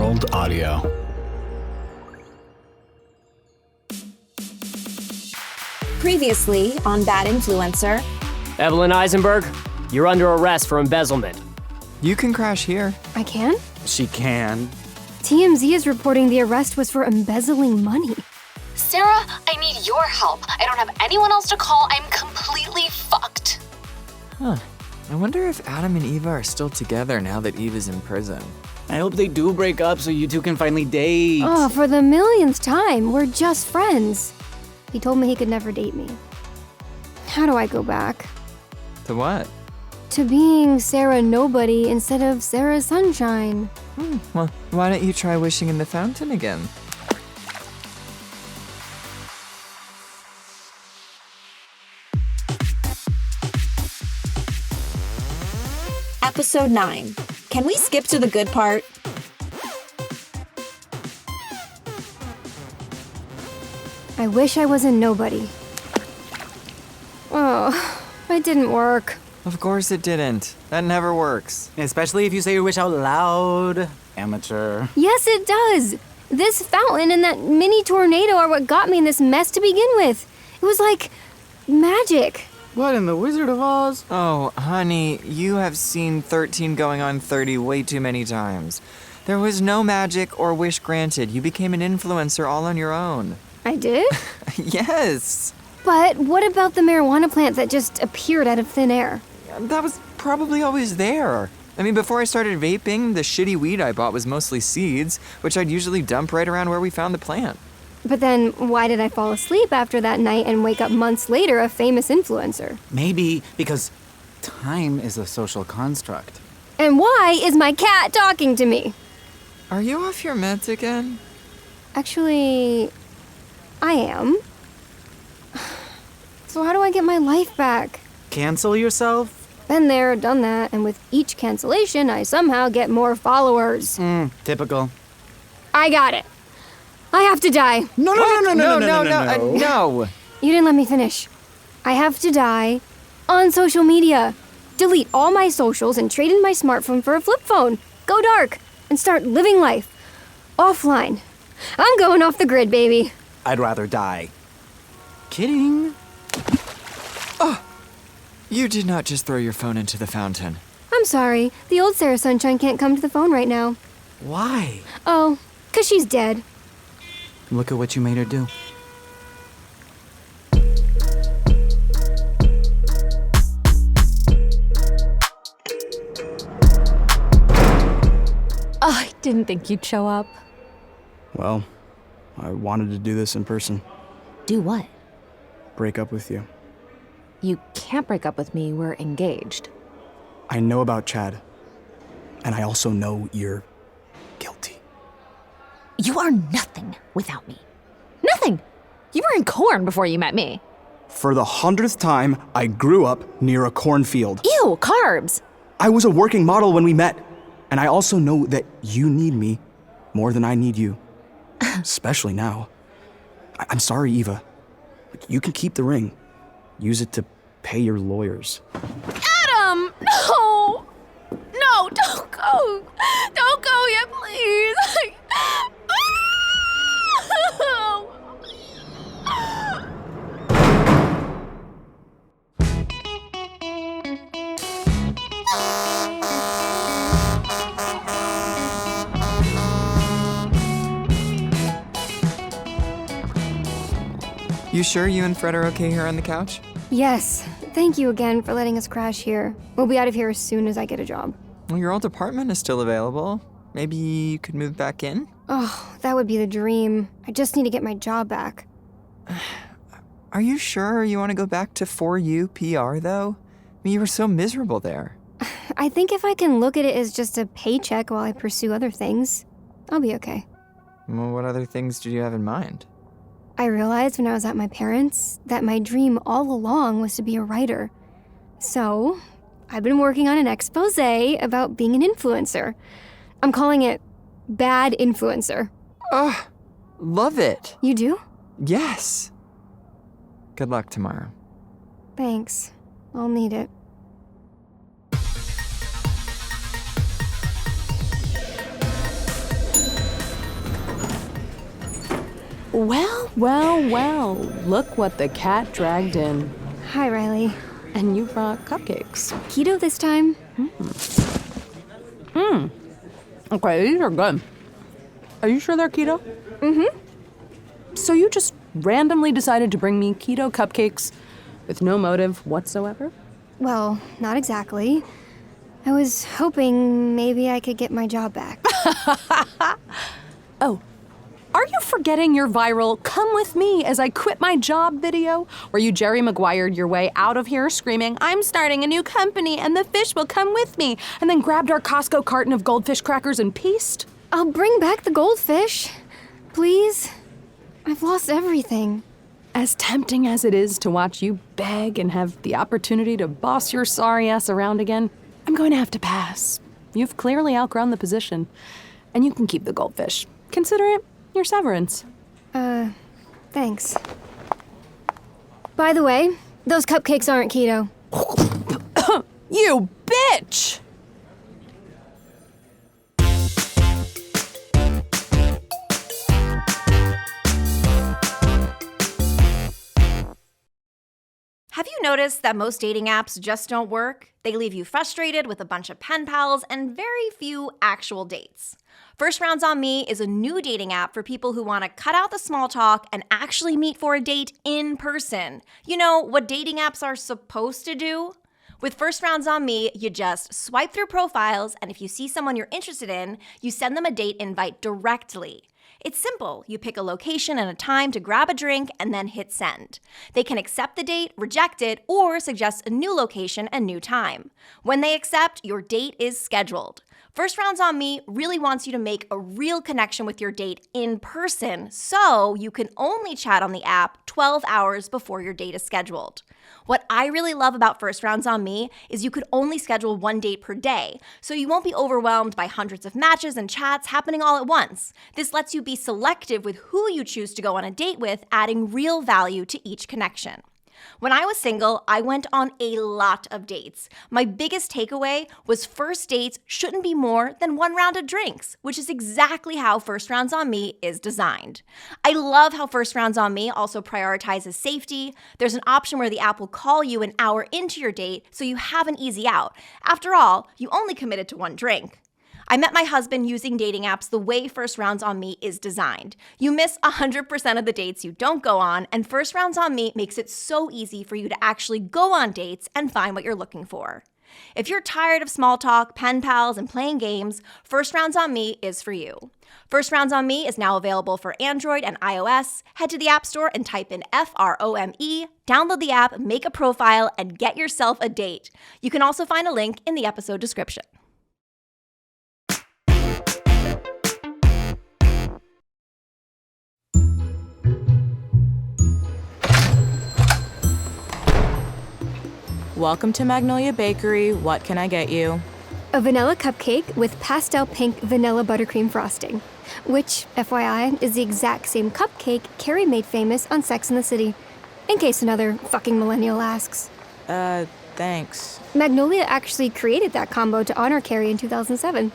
World Audio. Previously on Bad Influencer. Evelyn Eisenberg, you're under arrest for embezzlement. You can crash here. I can? She can. TMZ is reporting the arrest was for embezzling money. Sarah, I need your help. I don't have anyone else to call. I'm completely fucked. Huh. I wonder if Adam and Eva are still together now that Eva's in prison. I hope they do break up so you two can finally date. Oh, for the millionth time, we're just friends. He told me he could never date me. How do I go back? To what? To being Sarah Nobody instead of Sarah Sunshine. Well, why don't you try wishing in the fountain again? Episode 9. Can we skip to the good part? I wish I was a nobody. Oh, it didn't work. Of course it didn't. That never works. Especially if you say your wish out loud. Amateur. Yes, it does. This fountain and that mini tornado are what got me in this mess to begin with. It was like magic. What in the Wizard of Oz? Oh, honey, you have seen 13 going on 30 way too many times. There was no magic or wish granted. You became an influencer all on your own. I did? Yes. But what about the marijuana plant that just appeared out of thin air? That was probably always there. I mean, before I started vaping, the shitty weed I bought was mostly seeds, which I'd usually dump right around where we found the plant. But then why did I fall asleep after that night and wake up months later a famous influencer? Maybe because time is a social construct. And why is my cat talking to me? Are you off your meds again? Actually, I am. So how do I get my life back? Cancel yourself? Been there, done that, and with each cancellation, I somehow get more followers. Typical. I got it. I have to die. No. No. You didn't let me finish. I have to die on social media. Delete all my socials and trade in my smartphone for a flip phone. Go dark and start living life offline. I'm going off the grid, baby. I'd rather die. Kidding. You did not just throw your phone into the fountain. I'm sorry. The old Sarah Sunshine can't come to the phone right now. Why? Oh, 'cause she's dead. Look at what you made her do. Oh, I didn't think you'd show up. Well, I wanted to do this in person. Do what? Break up with you. You can't break up with me. We're engaged. I know about Chad. And I also know you're guilty. You are nothing without me. Nothing. You were in corn before you met me. For the 100th time, I grew up near a cornfield. Ew, carbs. I was a working model when we met. And I also know that you need me more than I need you. Especially now. I'm sorry, Eva. You can keep the ring. Use it to pay your lawyers. Adam! No! No, don't go! Don't go yet, please! You sure you and Fred are okay here on the couch? Yes. Thank you again for letting us crash here. We'll be out of here as soon as I get a job. Well, your old apartment is still available. Maybe you could move back in? Oh, that would be the dream. I just need to get my job back. Are you sure you want to go back to 4U PR, though? I mean, you were so miserable there. I think if I can look at it as just a paycheck while I pursue other things, I'll be okay. Well, what other things did you have in mind? I realized when I was at my parents' that my dream all along was to be a writer. So, I've been working on an expose about being an influencer. I'm calling it Bad Influencer. Oh, love it. You do? Yes. Good luck tomorrow. Thanks. I'll need it. Well, look what the cat dragged in. Hi, Riley. And you brought cupcakes. Keto this time? Okay, these are good. Are you sure they're keto? So you just randomly decided to bring me keto cupcakes with no motive whatsoever? Well, not exactly. I was hoping maybe I could get my job back. Oh, are you forgetting your viral "Come with me as I quit my job" video? Where you Jerry Maguired your way out of here screaming, "I'm starting a new company and the fish will come with me," and then grabbed our Costco carton of goldfish crackers and pieced? I'll bring back the goldfish. Please. I've lost everything. As tempting as it is to watch you beg and have the opportunity to boss your sorry ass around again, I'm going to have to pass. You've clearly outgrown the position, and you can keep the goldfish. Consider it your severance. Thanks. By the way, those cupcakes aren't keto. You bitch! Have you noticed that most dating apps just don't work? They leave you frustrated with a bunch of pen pals and very few actual dates. First Rounds on Me is a new dating app for people who want to cut out the small talk and actually meet for a date in person. You know, what dating apps are supposed to do? With First Rounds on Me, you just swipe through profiles, and if you see someone you're interested in, you send them a date invite directly. It's simple. You pick a location and a time to grab a drink and then hit send. They can accept the date, reject it, or suggest a new location and new time. When they accept, your date is scheduled. First Rounds on Me really wants you to make a real connection with your date in person, so you can only chat on the app 12 hours before your date is scheduled. What I really love about First Rounds on Me is you could only schedule one date per day, so you won't be overwhelmed by hundreds of matches and chats happening all at once. This lets you be selective with who you choose to go on a date with, adding real value to each connection. When I was single, I went on a lot of dates. My biggest takeaway was first dates shouldn't be more than one round of drinks, which is exactly how First Rounds on Me is designed. I love how First Rounds on Me also prioritizes safety. There's an option where the app will call you an hour into your date so you have an easy out. After all, you only committed to one drink. I met my husband using dating apps the way First Rounds on Me is designed. You miss 100% of the dates you don't go on, and First Rounds on Me makes it so easy for you to actually go on dates and find what you're looking for. If you're tired of small talk, pen pals, and playing games, First Rounds on Me is for you. First Rounds on Me is now available for Android and iOS. Head to the App Store and type in FROME, download the app, make a profile, and get yourself a date. You can also find a link in the episode description. Welcome to Magnolia Bakery. What can I get you? A vanilla cupcake with pastel pink vanilla buttercream frosting, which, FYI, is the exact same cupcake Carrie made famous on Sex and the City, in case another fucking millennial asks. Thanks. Magnolia actually created that combo to honor Carrie in 2007.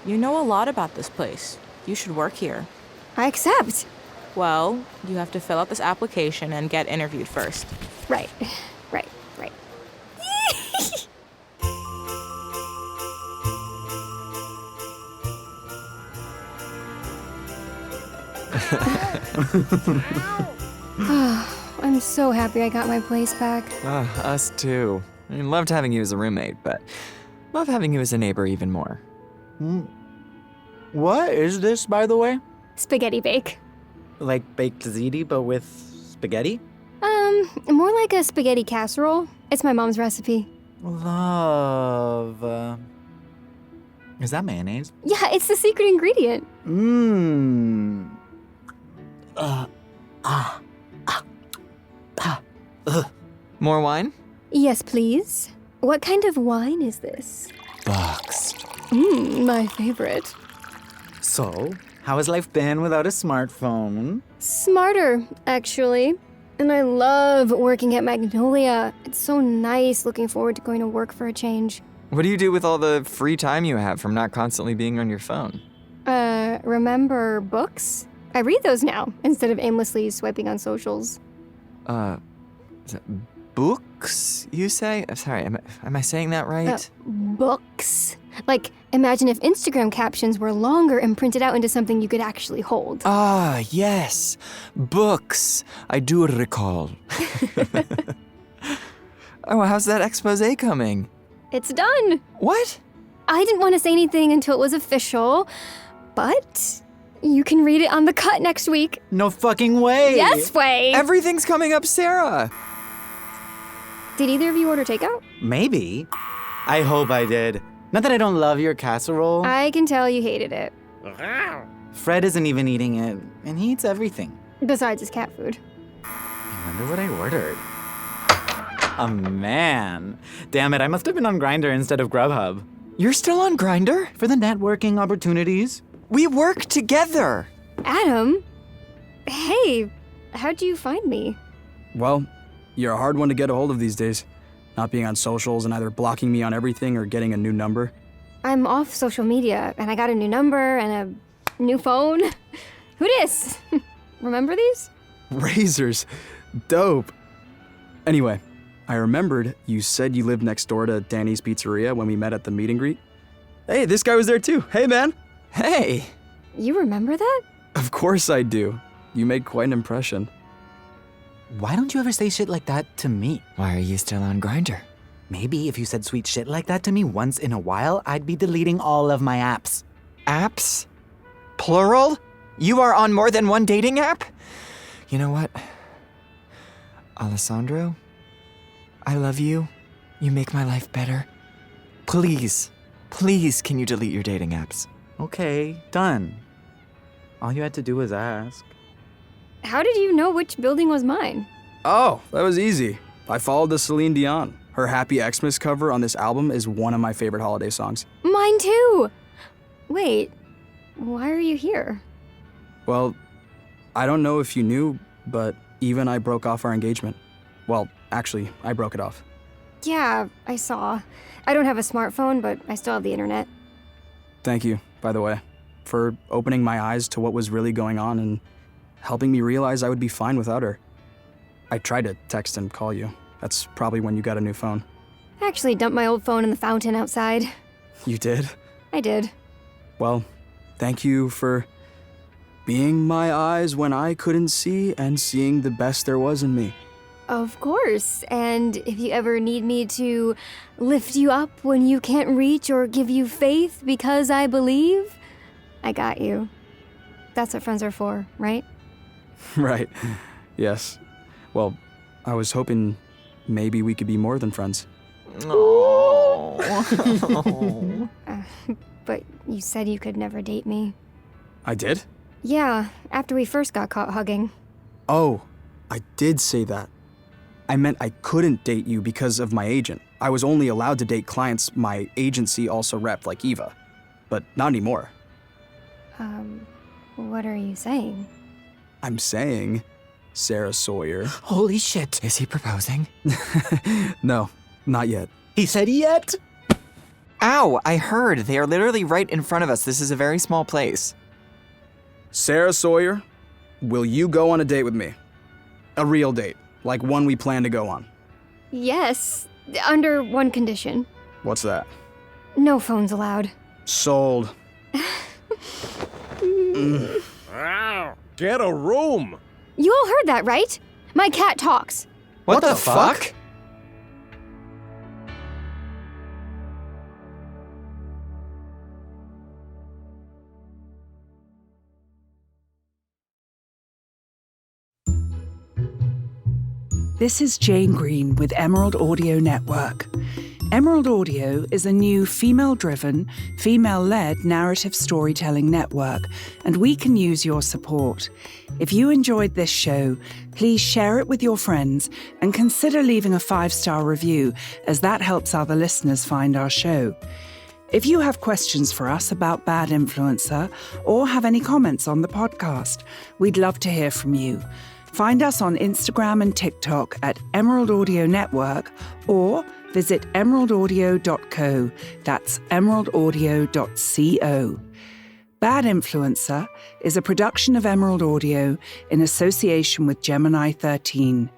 You know a lot about this place. You should work here. I accept. Well, you have to fill out this application and get interviewed first. Right. I'm so happy I got my place back. Us too. I loved having you as a roommate, but love having you as a neighbor even more. What is this, by the way? Spaghetti bake. Like baked ziti, but with spaghetti? More like a spaghetti casserole. It's my mom's recipe. Love. Is that mayonnaise? Yeah, it's the secret ingredient. More wine? Yes, please. What kind of wine is this? Box. My favorite. So, how has life been without a smartphone? Smarter, actually. And I love working at Magnolia. It's so nice looking forward to going to work for a change. What do you do with all the free time you have from not constantly being on your phone? Remember books? I read those now instead of aimlessly swiping on socials. Books, you say? Sorry, am I saying that right? Books. Like, imagine if Instagram captions were longer and printed out into something you could actually hold. Ah, yes. Books. I do recall. Oh, how's that expose coming? It's done. What? I didn't want to say anything until it was official, but you can read it on The Cut next week. No fucking way! Yes way! Everything's coming up, Sarah. Did either of you order takeout? Maybe. I hope I did. Not that I don't love your casserole. I can tell you hated it. Fred isn't even eating it, and he eats everything. Besides his cat food. I wonder what I ordered. Oh, man. Damn it, I must have been on Grindr instead of Grubhub. You're still on Grindr? For the networking opportunities. We work together. Adam? Hey, how'd you find me? Well, you're a hard one to get a hold of these days. Not being on socials and either blocking me on everything or getting a new number. I'm off social media, and I got a new number and a new phone. Who dis? Remember these? Razors. Dope. Anyway, I remembered you said you lived next door to Danny's Pizzeria when we met at the meet and greet. Hey, this guy was there too. Hey, man. Hey. You remember that? Of course I do. You made quite an impression. Why don't you ever say shit like that to me? Why are you still on Grindr? Maybe if you said sweet shit like that to me once in a while, I'd be deleting all of my apps. Apps? Plural? You are on more than one dating app? You know what? Alessandro, I love you. You make my life better. Please, can you delete your dating apps? Okay, done. All you had to do was ask. How did you know which building was mine? Oh, that was easy. I followed the Celine Dion. Her Happy Xmas cover on this album is one of my favorite holiday songs. Mine too! Wait, why are you here? Well, I don't know if you knew, but Eva and I broke off our engagement. Well, actually, I broke it off. Yeah, I saw. I don't have a smartphone, but I still have the internet. Thank you, by the way, for opening my eyes to what was really going on and helping me realize I would be fine without her. I tried to text and call you. That's probably when you got a new phone. I actually dumped my old phone in the fountain outside. You did? I did. Well, thank you for being my eyes when I couldn't see and seeing the best there was in me. Of course. And if you ever need me to lift you up when you can't reach or give you faith because I believe, I got you. That's what friends are for, right? Right. Yes. Well, I was hoping maybe we could be more than friends. But you said you could never date me. I did? Yeah, after we first got caught hugging. Oh, I did say that. I meant I couldn't date you because of my agent. I was only allowed to date clients my agency also repped, like Eva. But not anymore. What are you saying? I'm saying, Sarah Sawyer. Holy shit. Is he proposing? No, not yet. He said yet? Ow, I heard. They are literally right in front of us. This is a very small place. Sarah Sawyer, will you go on a date with me? A real date, like one we plan to go on. Yes, under one condition. What's that? No phones allowed. Sold. Get a room! You all heard that, right? My cat talks. What the fuck? This is Jane Green with Emerald Audio Network. Emerald Audio is a new female-driven, female-led narrative storytelling network, and we can use your support. If you enjoyed this show, please share it with your friends and consider leaving a 5-star review, as that helps other listeners find our show. If you have questions for us about Bad Influencer or have any comments on the podcast, we'd love to hear from you. Find us on Instagram and TikTok at Emerald Audio Network or visit emeraldaudio.co. That's emeraldaudio.co. Bad Influencer is a production of Emerald Audio in association with Gemini 13.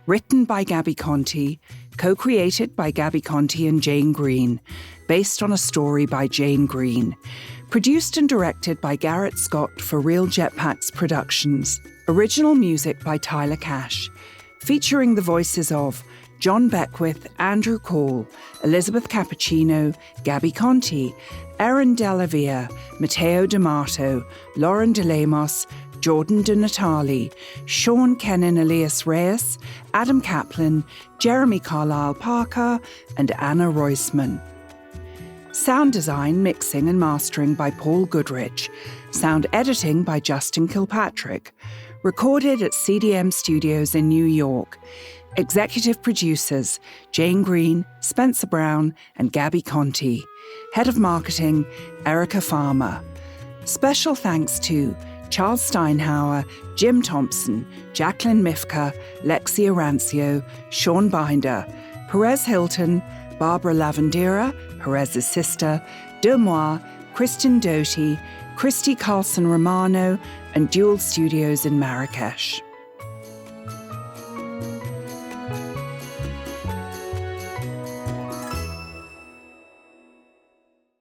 Written by Gabby Conti, co-created by Gabby Conti and Jane Green, based on a story by Jane Green. Produced and directed by Garrett Scott for Real Jetpacks Productions. Original music by Tyler Cash. Featuring the voices of John Beckwith, Andrew Call, Elizabeth Cappuccino, Gabby Conti, Erin Delavia, Matteo D'Amato, Lauren DeLemos, Jordan De Natali, Sean Kennan Elias Reyes, Adam Kaplan, Jeremy Carlisle Parker, and Anna Roisman. Sound design, mixing and mastering by Paul Goodrich. Sound editing by Justin Kilpatrick. Recorded at CDM Studios in New York. Executive producers Jane Green, Spencer Brown, and Gabby Conti. Head of marketing Erica Farmer. Special thanks to Charles Steinhauer, Jim Thompson, Jacqueline Mifka, Lexi Arancio, Sean Binder, Perez Hilton, Barbara Lavandera, Perez's sister, Demois, Kristen Doty, Christy Carlson Romano, and Dual Studios in Marrakesh.